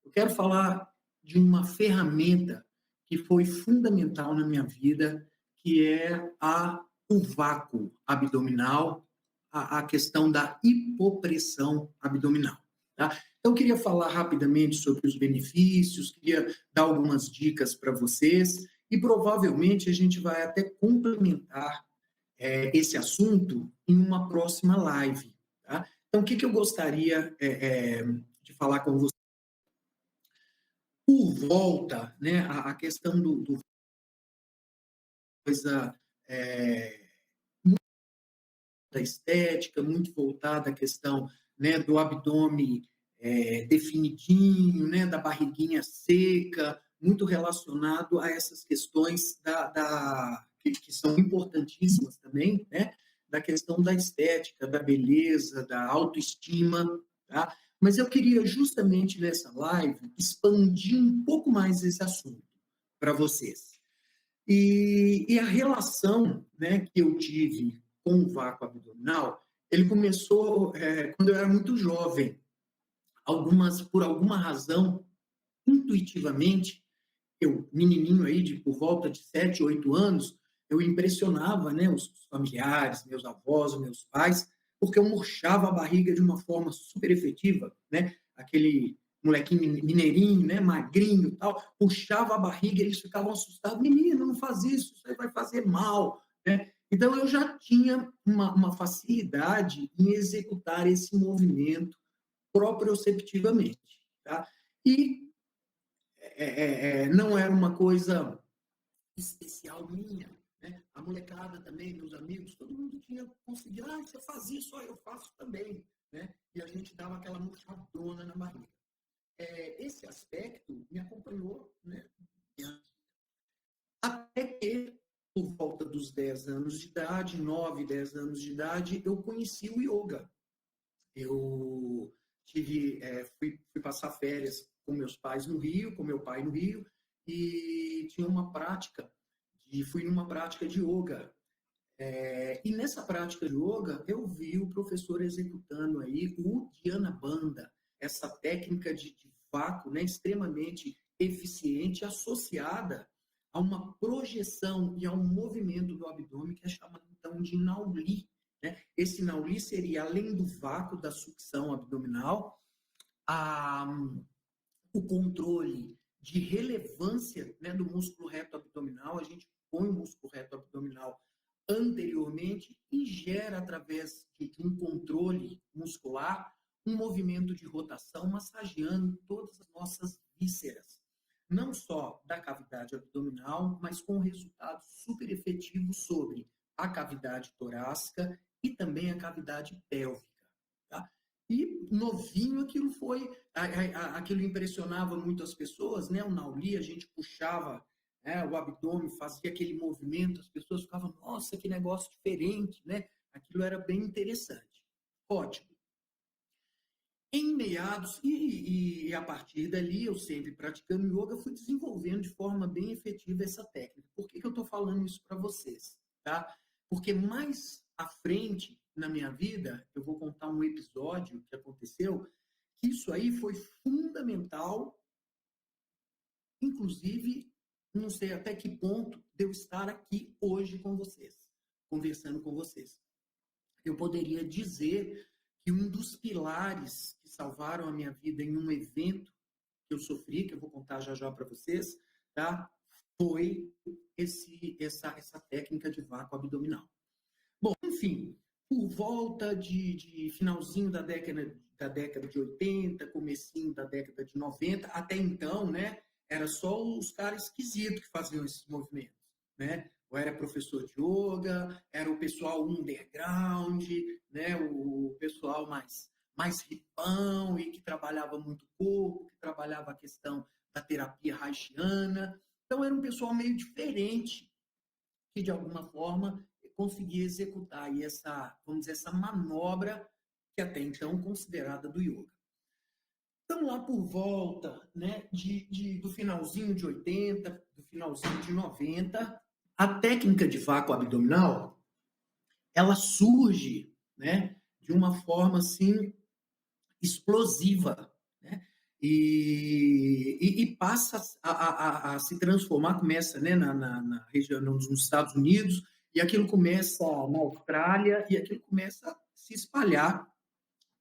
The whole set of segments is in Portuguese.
Eu quero falar de uma ferramenta que foi fundamental na minha vida, que é o vácuo abdominal, a questão da hipopressão abdominal. Tá? Então, eu queria falar rapidamente sobre os benefícios, queria dar algumas dicas para vocês, e provavelmente a gente vai até complementar esse assunto em uma próxima live. Tá? Então, o que eu gostaria de falar com vocês? Por volta, né, a questão do coisa da estética, muito voltada à questão, né, do abdômen definidinho, né, da barriguinha seca, muito relacionado a essas questões que são importantíssimas também, né, da questão da estética, da beleza, da autoestima, tá? Mas eu queria justamente nessa live expandir um pouco mais esse assunto para vocês. E a relação, né, que eu tive com o vácuo abdominal, ele começou quando eu era muito jovem. Por alguma razão, intuitivamente, eu, menininho aí, por volta de 7, 8 anos, eu impressionava, né, os familiares, meus avós, meus pais, porque eu murchava a barriga de uma forma super efetiva, né? Aquele molequinho mineirinho, né, magrinho e tal, puxava a barriga, eles ficavam assustados, menino, não faz isso aí vai fazer mal, né? Então, eu já tinha uma facilidade em executar esse movimento proprioceptivamente, tá? E não era uma coisa especial minha, né? A molecada também, meus amigos, todo mundo tinha conseguido, você faz isso, eu faço também, né? E a gente dava aquela murchadona na barriga. Esse aspecto me acompanhou, né? Até que, por volta dos 10 anos de idade, 9, 10 anos de idade, eu conheci o yoga. Eu fui passar férias com meus pais no Rio, com meu pai no Rio, e tinha uma prática, e fui numa prática de yoga. E nessa prática de yoga, eu vi o professor executando aí o Dhyana Bandha, essa técnica de vácuo, né, extremamente eficiente, associada a uma projeção e a um movimento do abdômen que é chamado então de Nauli. Né? Esse Nauli seria, além do vácuo da sucção abdominal, o controle de relevância, né, do músculo reto abdominal. A gente põe o músculo reto abdominal anteriormente e gera, através de um controle muscular, um movimento de rotação, massageando todas as nossas vísceras. Não só da cavidade abdominal, mas com resultados super efetivos sobre a cavidade torácica e também a cavidade pélvica. Tá? E novinho aquilo impressionava muito as pessoas, né? O Nauli, a gente puxava o abdômen, fazia aquele movimento, as pessoas ficavam, nossa, que negócio diferente, né? Aquilo era bem interessante. Ótimo. Em meados, e a partir dali, eu sempre praticando yoga, fui desenvolvendo de forma bem efetiva essa técnica. Por que eu estou falando isso para vocês? Tá? Porque mais à frente na minha vida, eu vou contar um episódio que aconteceu, que isso aí foi fundamental, inclusive, não sei até que ponto de eu estar aqui hoje com vocês, conversando com vocês. Eu poderia dizer que um dos pilares que salvaram a minha vida em um evento que eu sofri, que eu vou contar já já para vocês, tá? Foi essa técnica de vácuo abdominal. Bom, enfim, por volta de finalzinho da década de 80, comecinho da década de 90, até então, né, era só os caras esquisitos que faziam esses movimentos, né? Ou era professor de yoga, era o pessoal underground, né, o pessoal mais ripão e que trabalhava muito o corpo, que trabalhava a questão da terapia haitiana. Então, era um pessoal meio diferente, que de alguma forma conseguia executar aí vamos dizer, essa manobra que até então considerada do yoga. Então, lá por volta, né, do finalzinho de 80, do finalzinho de 90, a técnica de vácuo abdominal, ela surge, né, de uma forma assim explosiva, né? e passa a se transformar, começa, né, na região, nos Estados Unidos, e aquilo começa na Austrália, e aquilo começa a se espalhar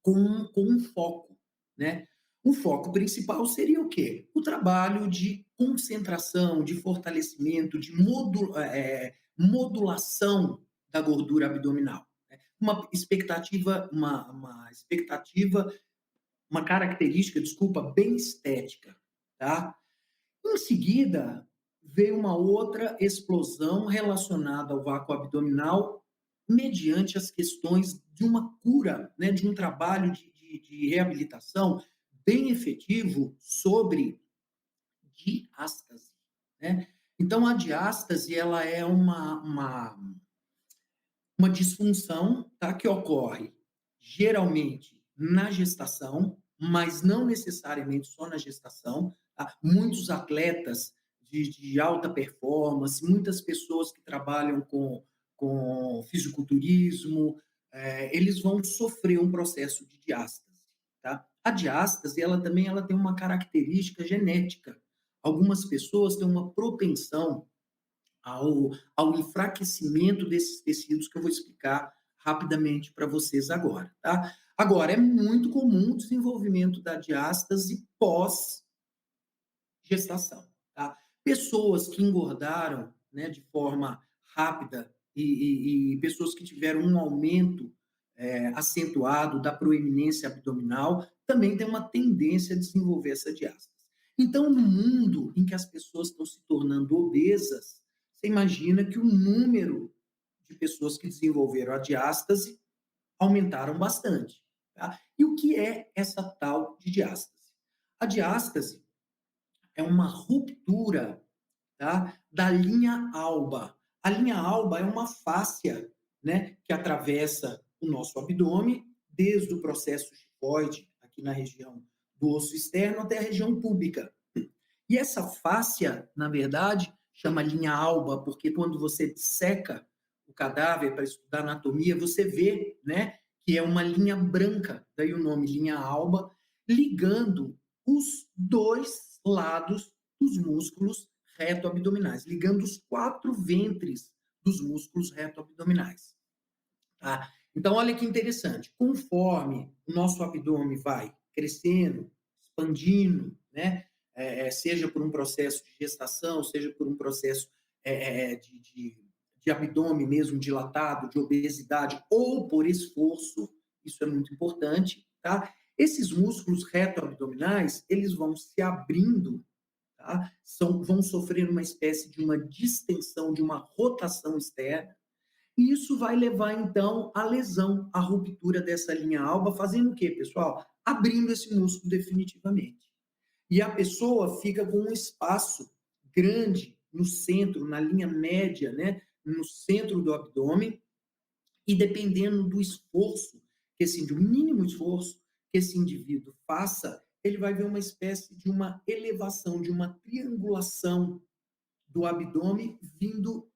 com um foco, né? O foco principal seria o quê? O trabalho de concentração, de fortalecimento, de modulação da gordura abdominal, né? Uma expectativa, uma característica, desculpa, bem estética, tá? Em seguida, veio uma outra explosão relacionada ao vácuo abdominal, mediante as questões de uma cura, né, de um trabalho de reabilitação bem efetivo sobre diástase, né? Então, a diástase, ela é uma disfunção, tá, que ocorre geralmente na gestação, mas não necessariamente só na gestação. Tá? Muitos atletas de alta performance, muitas pessoas que trabalham com fisiculturismo, eles vão sofrer um processo de diástase. Tá? A diástase, ela tem uma característica genética. Algumas pessoas têm uma propensão ao enfraquecimento desses tecidos que eu vou explicar rapidamente para vocês agora, tá? Agora, é muito comum o desenvolvimento da diástase pós-gestação, tá? Pessoas que engordaram, né, de forma rápida e pessoas que tiveram um aumento acentuado da proeminência abdominal também tem uma tendência a desenvolver essa diástase. Então, no mundo em que as pessoas estão se tornando obesas, você imagina que o número de pessoas que desenvolveram a diástase aumentaram bastante. Tá? E o que é essa tal de diástase? A diástase é uma ruptura, tá, da linha alba. A linha alba é uma fáscia, né, que atravessa o nosso abdômen, desde o processo xifoide, aqui na região do osso externo, até a região púbica. E essa fáscia, na verdade, chama linha alba, porque quando você disseca o cadáver para estudar anatomia, você vê, né, que é uma linha branca, daí o nome linha alba, ligando os dois lados dos músculos reto-abdominais, ligando os 4 ventres dos músculos reto-abdominais. Tá? Então, olha que interessante. Conforme o nosso abdômen vai crescendo, expandindo, né? Seja por um processo de gestação, seja por um processo de abdômen mesmo dilatado, de obesidade, ou por esforço, isso é muito importante, tá? Esses músculos reto-abdominais, eles vão se abrindo, tá? Vão sofrer uma espécie de uma distensão, de uma rotação externa, e isso vai levar, então, à lesão, à ruptura dessa linha alba, fazendo o quê, pessoal? Abrindo esse músculo definitivamente. E a pessoa fica com um espaço grande no centro, na linha média, né? No centro do abdômen, e dependendo do esforço, do mínimo esforço que esse indivíduo faça, ele vai ver uma espécie de uma elevação, de uma triangulação do abdômen vindo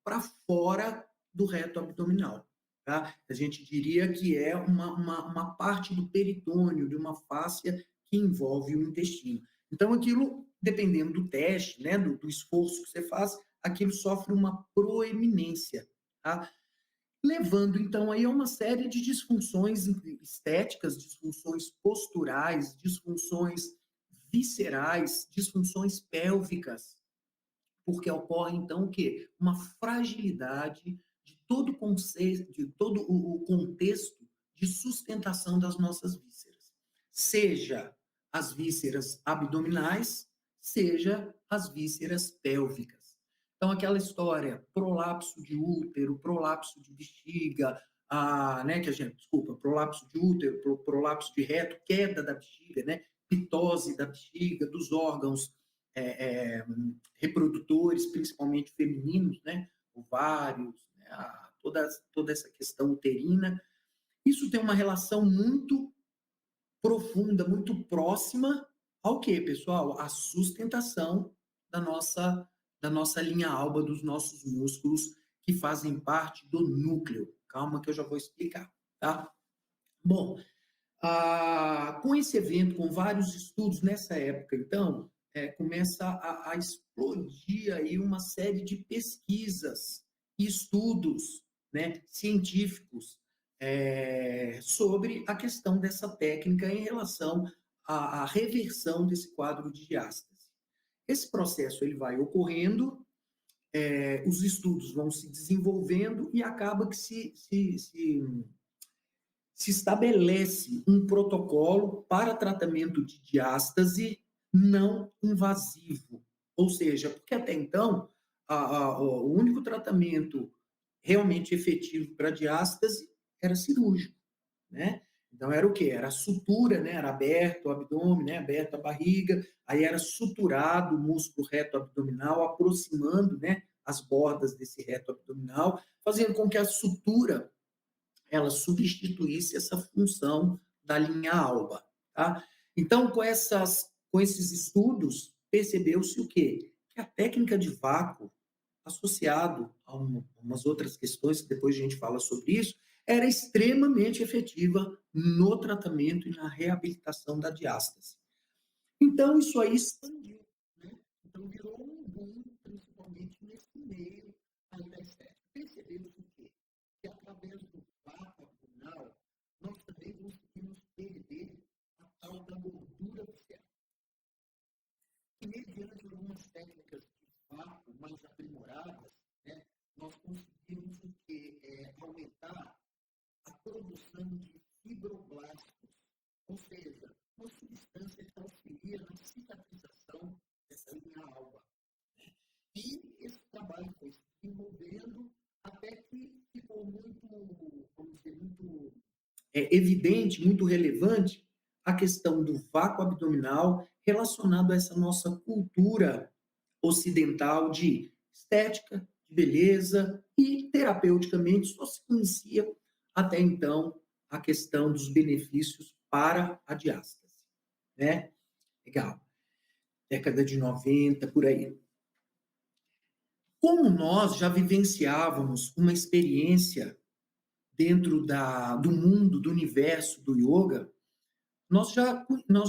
para fora do reto abdominal. Tá? A gente diria que é uma parte do peritônio, de uma fáscia que envolve o intestino. Então, aquilo, dependendo do teste, né, do esforço que você faz, aquilo sofre uma proeminência, tá? Levando, então, aí a uma série de disfunções estéticas, disfunções posturais, disfunções viscerais, disfunções pélvicas, porque ocorre, então, o quê? Uma fragilidade de todo o conceito, de todo o contexto de sustentação das nossas vísceras. Seja as vísceras abdominais, seja as vísceras pélvicas. Então, aquela história, prolapso de útero, prolapso de bexiga, prolapso de útero, prolapso de reto, queda da bexiga, né? Pitose da bexiga, dos órgãos reprodutores, principalmente femininos, né? Ovários, né? Toda essa questão uterina. Isso tem uma relação muito profunda, muito próxima ao quê, pessoal? A sustentação da nossa linha alba, dos nossos músculos que fazem parte do núcleo. Calma que eu já vou explicar, tá? Bom, Com esse evento, com vários estudos nessa época, então, começa a explodir aí uma série de pesquisas e estudos, né, científicos sobre a questão dessa técnica em relação à reversão desse quadro de diástase. Esse processo ele vai ocorrendo, os estudos vão se desenvolvendo e acaba que se estabelece um protocolo para tratamento de diástase não invasivo. Ou seja, porque até então, o único tratamento realmente efetivo para diástase era cirúrgico, né? Então era o quê? Era sutura, né? Era aberto o abdômen, né? Aberta a barriga, aí era suturado o músculo reto abdominal, aproximando, né, as bordas desse reto abdominal, fazendo com que a sutura ela substituísse essa função da linha alba, tá? Então, com esses estudos, percebeu-se o quê? Que a técnica de vácuo, associado a umas outras questões, que depois a gente fala sobre isso, era extremamente efetiva no tratamento e na reabilitação da diástase. Então, isso aí expandiu, né? Então, virou um boom, principalmente nesse meio aí da estética. Percebeu-se o quê? Que através do vácuo abdominal, nós também conseguimos perder a tal da gordura visceral. E mediante algumas técnicas de vácuo mais aprimoradas, né, nós conseguimos o quê? Aumentar a produção de fibroblastos, ou seja, uma substância que auxilia na cicatrização dessa linha alba. E esse trabalho foi se desenvolvendo até que ficou muito, vamos dizer, muito evidente, muito relevante a questão do vácuo abdominal relacionado a essa nossa cultura ocidental de estética, de beleza e terapeuticamente só se conhecia até então a questão dos benefícios para a diástase, né? Legal. Década de 90, por aí. Como nós já vivenciávamos uma experiência dentro do mundo, do universo do yoga, nós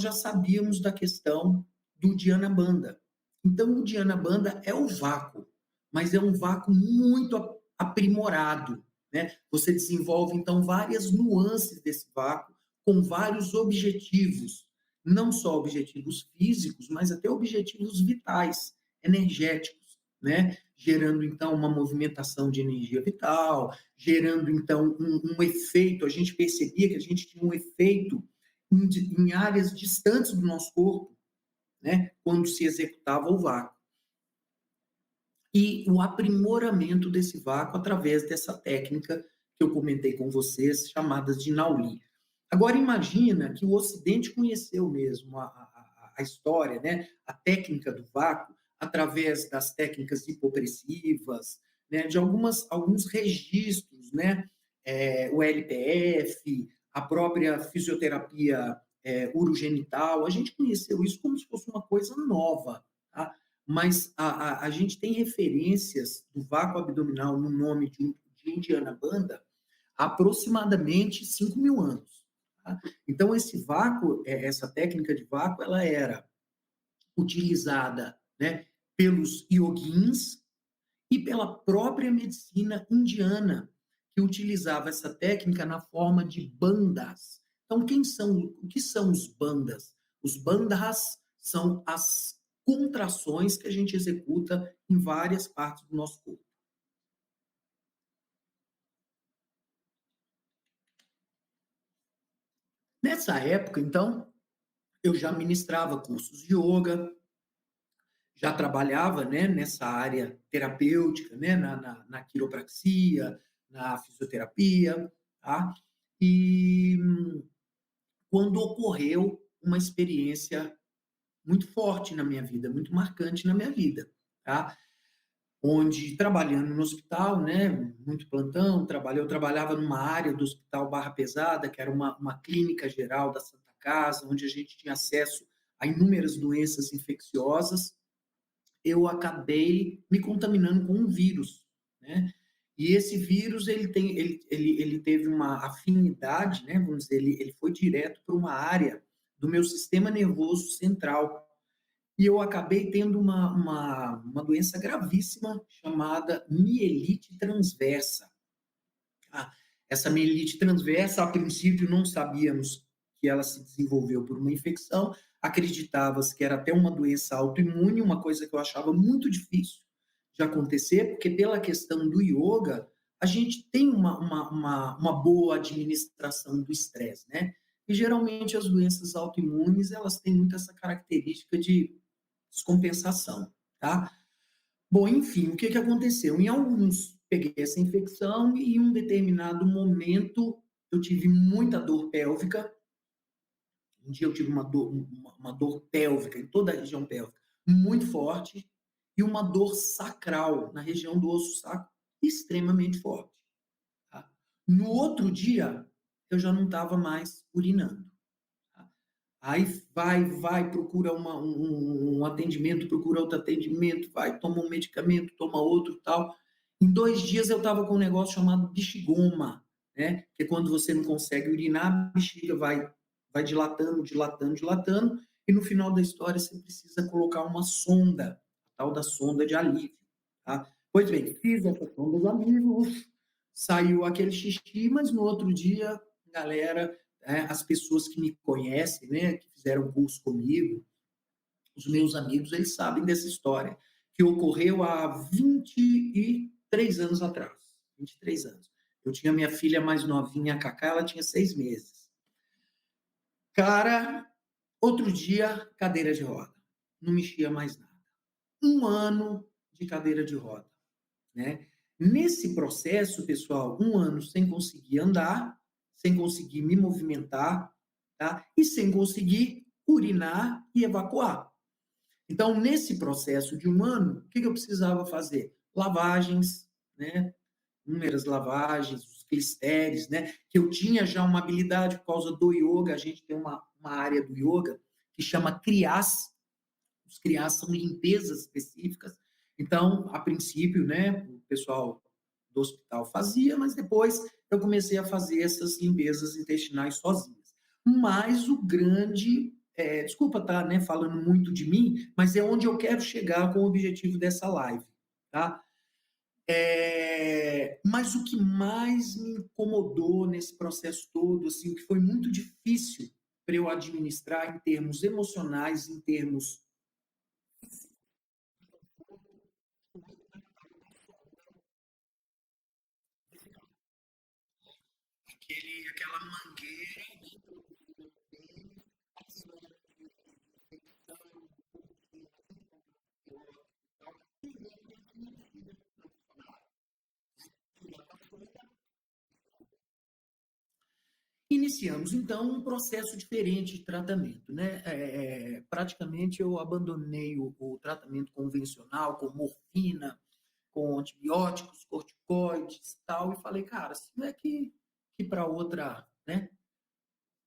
já sabíamos da questão do Dhyana Bandha. Então, o Dhyana Bandha é o vácuo, mas é um vácuo muito aprimorado, né? Você desenvolve, então, várias nuances desse vácuo, com vários objetivos, não só objetivos físicos, mas até objetivos vitais, energéticos, né? Gerando, então, uma movimentação de energia vital, gerando, então, um efeito. A gente percebia que a gente tinha um efeito em áreas distantes do nosso corpo, né, quando se executava o vácuo. E o aprimoramento desse vácuo através dessa técnica que eu comentei com vocês, chamadas de Nauli. Agora, imagina que o Ocidente conheceu mesmo a história, né, a técnica do vácuo, através das técnicas hipopressivas, né, de alguns registros, né, o LPF, a própria fisioterapia urogenital, a gente conheceu isso como se fosse uma coisa nova, tá? Mas a gente tem referências do vácuo abdominal no nome de Indiana Banda há aproximadamente 5.000 anos. Tá? Então, esse vácuo, essa técnica de vácuo, ela era utilizada, né, pelos ioguins e pela própria medicina indiana, que utilizava essa técnica na forma de bandas. Então, o que são os bandas? Os bandhas são as contrações que a gente executa em várias partes do nosso corpo. Nessa época, então, eu já ministrava cursos de yoga, já trabalhava, né, nessa área terapêutica, né, na quiropraxia, na fisioterapia, tá? E quando ocorreu uma experiência muito forte na minha vida, muito marcante na minha vida, tá? Onde, trabalhando no hospital, né, muito plantão, eu trabalhava numa área do hospital Barra Pesada, que era uma clínica geral da Santa Casa, onde a gente tinha acesso a inúmeras doenças infecciosas. Eu acabei me contaminando com um vírus, né? E esse vírus, ele teve uma afinidade, né? Vamos dizer, ele foi direto para uma área do meu sistema nervoso central. E eu acabei tendo uma doença gravíssima chamada mielite transversa. Ah, essa mielite transversa, a princípio, não sabíamos que ela se desenvolveu por uma infecção, acreditava-se que era até uma doença autoimune, uma coisa que eu achava muito difícil de acontecer, porque pela questão do yoga, a gente tem uma boa administração do estresse, né? E geralmente as doenças autoimunes, elas têm muito essa característica de descompensação, tá? Bom, enfim, o que que aconteceu? Em alguns peguei essa infecção e em um determinado momento eu tive muita dor pélvica. Um dia eu tive uma dor pélvica em toda a região pélvica muito forte e uma dor sacral na região do osso sacro extremamente forte. Tá? No outro dia eu já não estava mais urinando. Aí vai, procura um atendimento, procura outro atendimento, vai, toma um medicamento, toma outro tal. Em 2 dias eu estava com um negócio chamado bexigoma, né? Que é quando você não consegue urinar, a bexiga vai dilatando, dilatando, dilatando, e no final da história você precisa colocar uma sonda, a tal da sonda de alívio, tá? Pois bem, fiz essa sonda de alívio, saiu aquele xixi, mas no outro dia, galera, as pessoas que me conhecem, né, que fizeram curso comigo, os meus amigos, eles sabem dessa história, que ocorreu há 23 anos atrás. 23 anos. Eu tinha minha filha mais novinha, a Cacá, ela tinha 6 meses. Cara, outro dia, cadeira de roda. Não mexia mais nada. 1 ano de cadeira de roda, né? Nesse processo, pessoal, 1 ano sem conseguir andar, sem conseguir me movimentar, tá? E sem conseguir urinar e evacuar. Então, nesse processo de 1 ano, o que eu precisava fazer? Lavagens, né? Inúmeras lavagens, os clisteres, né? Que eu tinha já uma habilidade por causa do yoga, a gente tem uma área do yoga que chama Kriyas. Os Kriyas são limpezas específicas. Então, a princípio, né, o pessoal do hospital fazia, mas depois eu comecei a fazer essas limpezas intestinais sozinhas. Mas o grande, desculpa estar, né, falando muito de mim, mas é onde eu quero chegar com o objetivo dessa live, tá? Mas o que mais me incomodou nesse processo todo, assim, o que foi muito difícil para eu administrar em termos emocionais, em termos aquela mangueira. Iniciamos, então, um processo diferente de tratamento, né? Praticamente eu abandonei o tratamento convencional, com morfina, com antibióticos, corticoides, tal, e falei, cara, se não é que para outra, né?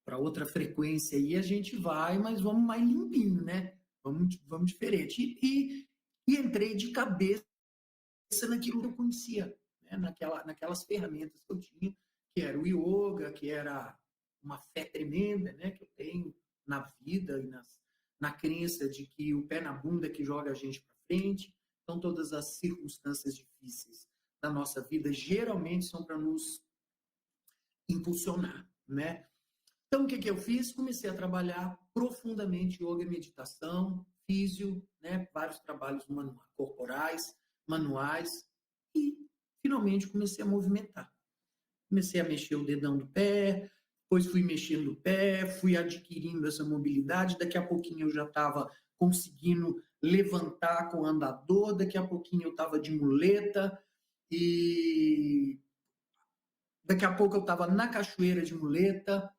Para outra frequência aí a gente vai, mas vamos mais limpinho, né? Vamos diferente. E entrei de cabeça naquilo que eu conhecia, né? Naquelas ferramentas que eu tinha, que era o yoga, que era uma fé tremenda, né? Que eu tenho na vida e na crença de que o pé na bunda que joga a gente para frente. Então, todas as circunstâncias difíceis da nossa vida geralmente são para nos impulsionar, né? Então, o que eu fiz? Comecei a trabalhar profundamente yoga e meditação, físio, né? Vários trabalhos corporais, manuais, e finalmente comecei a movimentar. Comecei a mexer o dedão do pé, depois fui mexendo o pé, fui adquirindo essa mobilidade, daqui a pouquinho eu já estava conseguindo levantar com o andador, daqui a pouquinho eu estava de muleta, e daqui a pouco eu estava na cachoeira de muleta,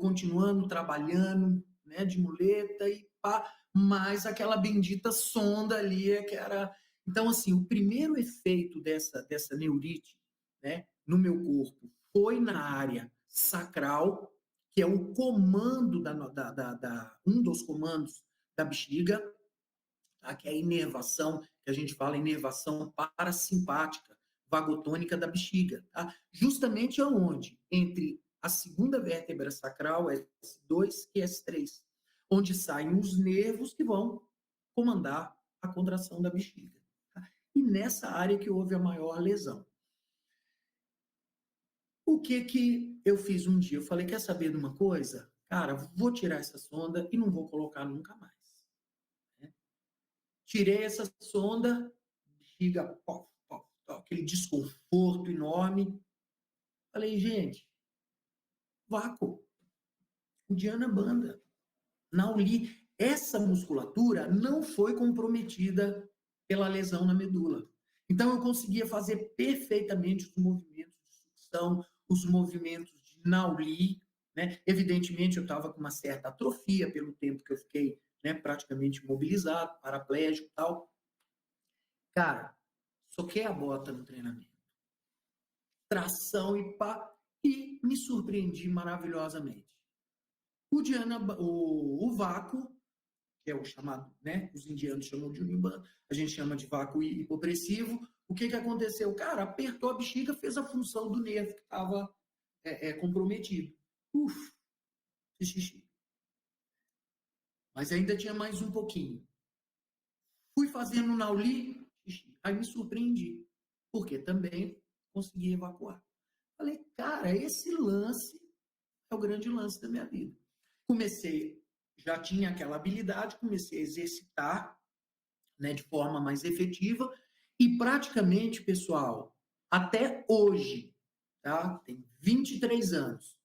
continuando trabalhando, né, de muleta e pá, mas aquela bendita sonda ali que era. Então, assim, o primeiro efeito dessa neurite, né, no meu corpo foi na área sacral, que é o comando um dos comandos da bexiga, tá? Que é a inervação, que a gente fala inervação parasimpática, vagotônica da bexiga, tá? Justamente aonde? Entre a segunda vértebra sacral, S2 e S3, onde saem os nervos que vão comandar a contração da bexiga. Tá? E nessa área que houve a maior lesão. O que eu fiz um dia? Eu falei, quer saber de uma coisa? Cara, vou tirar essa sonda e não vou colocar nunca mais. Né? Tirei essa sonda, bexiga, pof, pof, pof, aquele desconforto enorme. Falei, gente, vácuo, o Diana Banda, Nauli, essa musculatura não foi comprometida pela lesão na medula. Então, eu conseguia fazer perfeitamente os movimentos de sucção, os movimentos de Nauli, né? Evidentemente, eu estava com uma certa atrofia pelo tempo que eu fiquei, né, praticamente imobilizado, paraplégico e tal. Cara, soquei a bota no treinamento. Tração e pá, e me surpreendi maravilhosamente. O vácuo, que é o chamado, né? Os indianos chamam de Uniban, a gente chama de vácuo hipopressivo. O que aconteceu? Cara, apertou a bexiga, fez a função do nervo que estava comprometido. Uf, fiz xixi. Mas ainda tinha mais um pouquinho. Fui fazendo Nauli, xixi. Aí me surpreendi, porque também consegui evacuar. Falei, cara, esse lance é o grande lance da minha vida. Comecei, já tinha aquela habilidade, comecei a exercitar, né, de forma mais efetiva, e praticamente, pessoal, até hoje, tá? Tem 23 anos,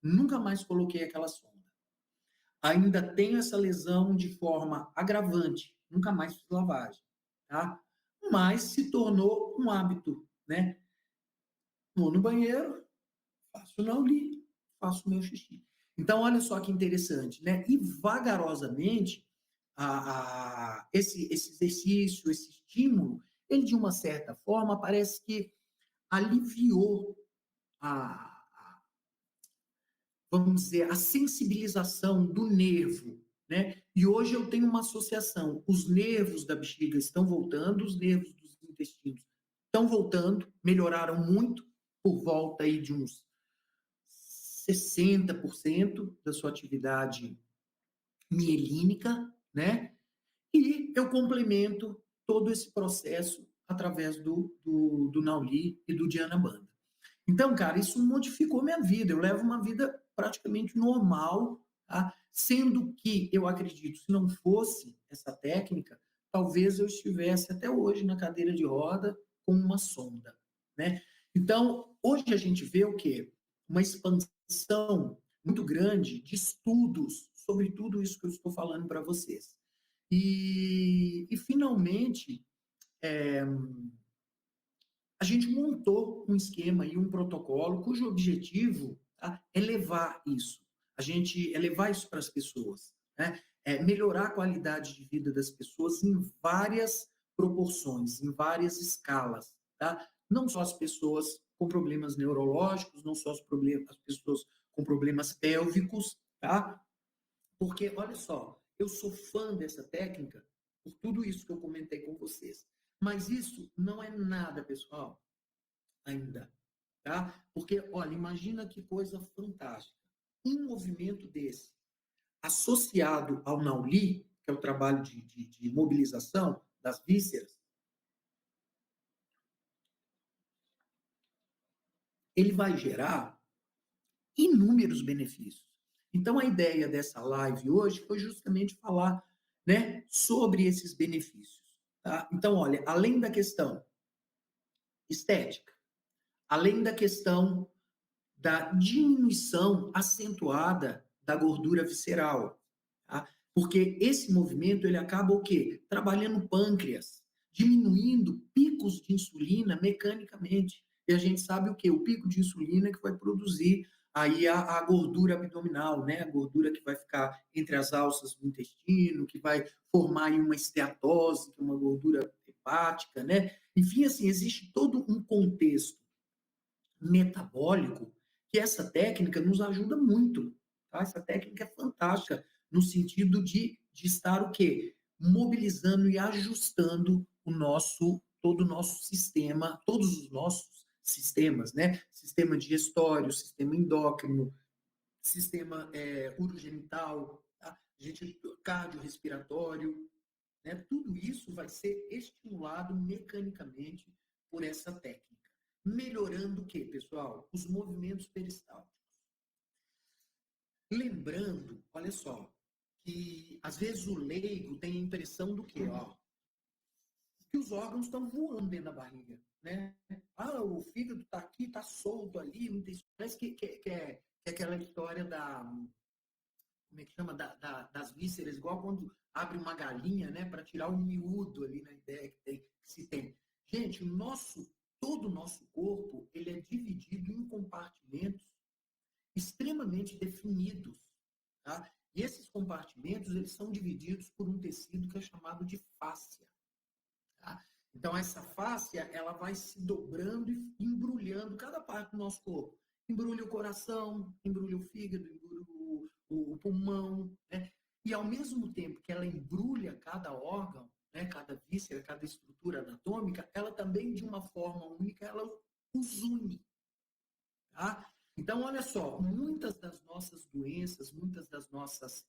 nunca mais coloquei aquela sonda. Ainda tenho essa lesão de forma agravante, nunca mais fiz lavagem, tá? Mas se tornou um hábito, né? Vou no banheiro, faço Nauli, faço meu xixi. Então, olha só que interessante, né? E vagarosamente, esse exercício, esse estímulo, ele de uma certa forma parece que aliviou vamos dizer, a sensibilização do nervo, né? E hoje eu tenho uma associação, os nervos da bexiga estão voltando, os nervos dos intestinos estão voltando, melhoraram muito, por volta aí de uns 60% da sua atividade mielínica, né? E eu complemento todo esse processo através do Nauli e do Diana Banda. Então, cara, isso modificou minha vida. Eu levo uma vida praticamente normal, tá? Sendo que eu acredito, se não fosse essa técnica, talvez eu estivesse até hoje na cadeira de roda com uma sonda, né? Então, hoje a gente vê o quê? Uma expansão muito grande de estudos sobre tudo isso que eu estou falando para vocês. E finalmente, a gente montou um esquema e um protocolo cujo objetivo, tá, é levar isso. A gente é levar isso para as pessoas, né? É melhorar a qualidade de vida das pessoas em várias proporções, em várias escalas, tá? Não só as pessoas com problemas neurológicos, não só as pessoas com problemas pélvicos, tá? Porque, olha só, eu sou fã dessa técnica por tudo isso que eu comentei com vocês. Mas isso não é nada, pessoal, ainda, tá? Porque, olha, imagina que coisa fantástica. Um movimento desse, associado ao Nauli, que é o trabalho de mobilização das vísceras, ele vai gerar inúmeros benefícios. Então, a ideia dessa live hoje foi justamente falar, né, sobre esses benefícios. Tá? Então, olha, além da questão estética, além da questão da diminuição acentuada da gordura visceral, tá? Porque esse movimento ele acaba o quê? Trabalhando o pâncreas, diminuindo picos de insulina mecanicamente. E a gente sabe o quê? O pico de insulina é que vai produzir aí a gordura abdominal, né? A gordura que vai ficar entre as alças do intestino, que vai formar aí uma esteatose, que é uma gordura hepática, né? Enfim, assim, existe todo um contexto metabólico que essa técnica nos ajuda muito. Tá? Essa técnica é fantástica no sentido de estar o quê? Mobilizando e ajustando o nosso todo o nosso sistema, todos os nossos sistemas, né? Sistema digestório, sistema endócrino, sistema urogenital, tá? Cardiorrespiratório, né? Tudo isso vai ser estimulado mecanicamente por essa técnica. Melhorando o quê, pessoal? Os movimentos peristálticos. Lembrando, olha só, que às vezes o leigo tem a impressão do quê? Ó, que os órgãos estão voando dentro da barriga, né? Ah, o fígado está aqui, está solto ali, parece que é aquela história da, como é que chama, das vísceras, igual quando abre uma galinha, né, para tirar o miúdo ali na ideia que se tem. Gente, todo o nosso corpo, ele é dividido em compartimentos extremamente definidos, tá? E esses compartimentos, eles são divididos por um tecido que é chamado de fáscia, tá? Então, essa fáscia, ela vai se dobrando e embrulhando cada parte do nosso corpo. Embrulha o coração, embrulha o fígado, embrulha o pulmão, né? E ao mesmo tempo que ela embrulha cada órgão, né, cada víscera, cada estrutura anatômica, ela também, de uma forma única, ela os une, tá? Então, olha só, muitas das nossas doenças, muitas das nossas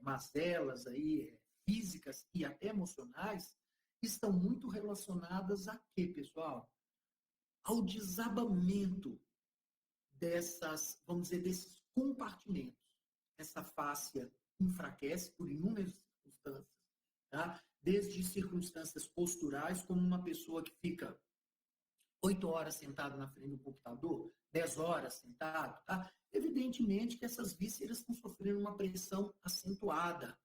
mazelas aí, físicas e até emocionais, estão muito relacionadas a quê, pessoal? Ao desabamento dessas, vamos dizer, desses compartimentos. Essa fáscia enfraquece por inúmeras circunstâncias, tá? Desde circunstâncias posturais, como uma pessoa que fica 8 horas sentado na frente do computador, 10 horas sentado, tá? Evidentemente que essas vísceras estão sofrendo uma pressão acentuada.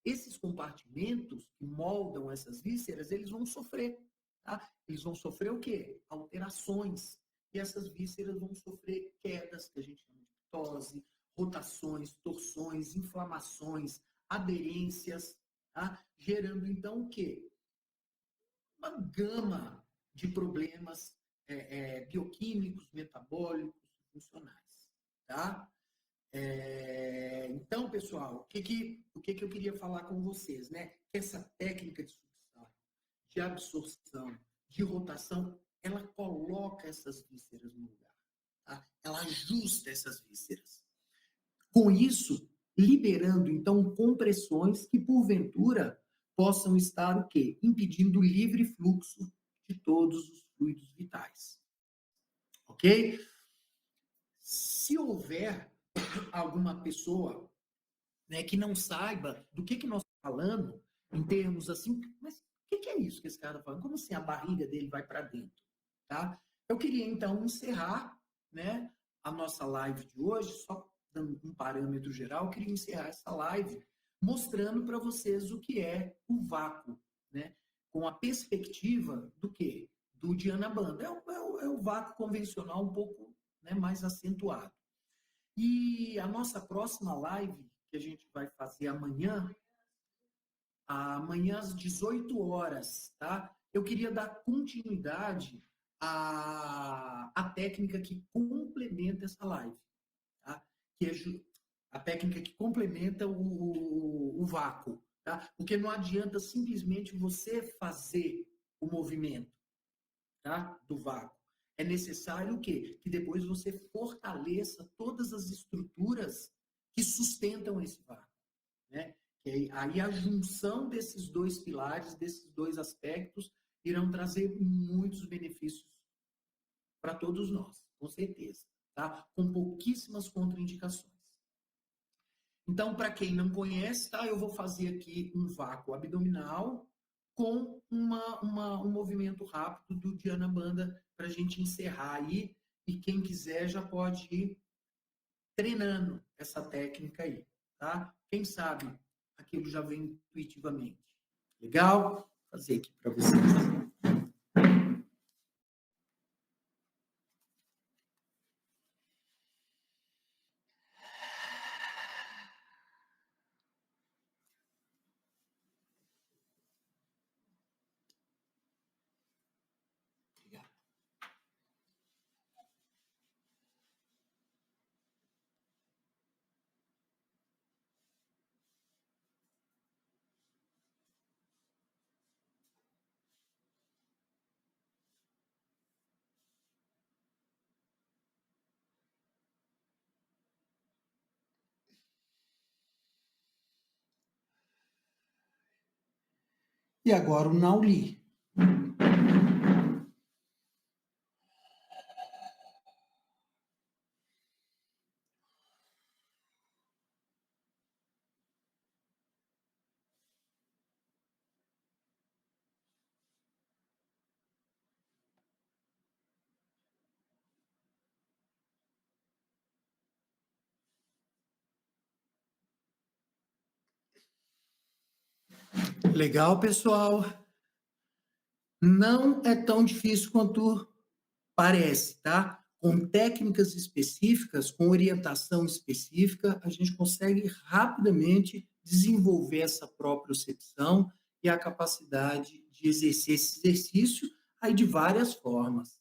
Esses compartimentos que moldam essas vísceras, eles vão sofrer, tá? Eles vão sofrer o quê? Alterações. E essas vísceras vão sofrer quedas, que a gente chama de ptose, rotações, torções, inflamações, aderências, tá? Gerando, então, o quê? Uma gama de problemas bioquímicos, metabólicos, funcionais, tá? Então, pessoal, o que eu queria falar com vocês, né? Essa técnica de sucção, de absorção, de rotação, ela coloca essas vísceras no lugar, tá? Ela ajusta essas vísceras. Com isso, liberando, então, compressões que, porventura, possam estar o quê? Impedindo o livre fluxo de todos os fluidos vitais. Ok? Se houver alguma pessoa, né, que não saiba do que nós estamos falando, em termos assim, mas o que é isso que esse cara está falando? Como assim a barriga dele vai para dentro? Tá? Eu queria, então, encerrar, né, a nossa live de hoje, só dando um parâmetro geral, eu queria encerrar essa live mostrando para vocês o que é o vácuo, né, com a perspectiva do quê? Do Dhyana Bandha. É o vácuo convencional um pouco, né, mais acentuado. E a nossa próxima live, que a gente vai fazer amanhã às 18 horas, tá? Eu queria dar continuidade à técnica que complementa essa live, tá? Que é a técnica que complementa o vácuo, tá? Porque não adianta simplesmente você fazer o movimento, tá? Do vácuo. É necessário o quê? Que depois você fortaleça todas as estruturas que sustentam esse vácuo, né? Que aí a junção desses dois pilares, desses dois aspectos, irão trazer muitos benefícios para todos nós, com certeza, tá? Com pouquíssimas contraindicações. Então, para quem não conhece, tá? Eu vou fazer aqui um vácuo abdominal com um movimento rápido do Dhyana Bandha para a gente encerrar aí. E quem quiser já pode ir treinando essa técnica aí, tá? Quem sabe aquilo já vem intuitivamente. Legal? Vou fazer aqui para vocês. E agora o Nauli. Legal, pessoal? Não é tão difícil quanto parece, tá? Com técnicas específicas, com orientação específica, a gente consegue rapidamente desenvolver essa propriocepção e a capacidade de exercer esse exercício aí de várias formas.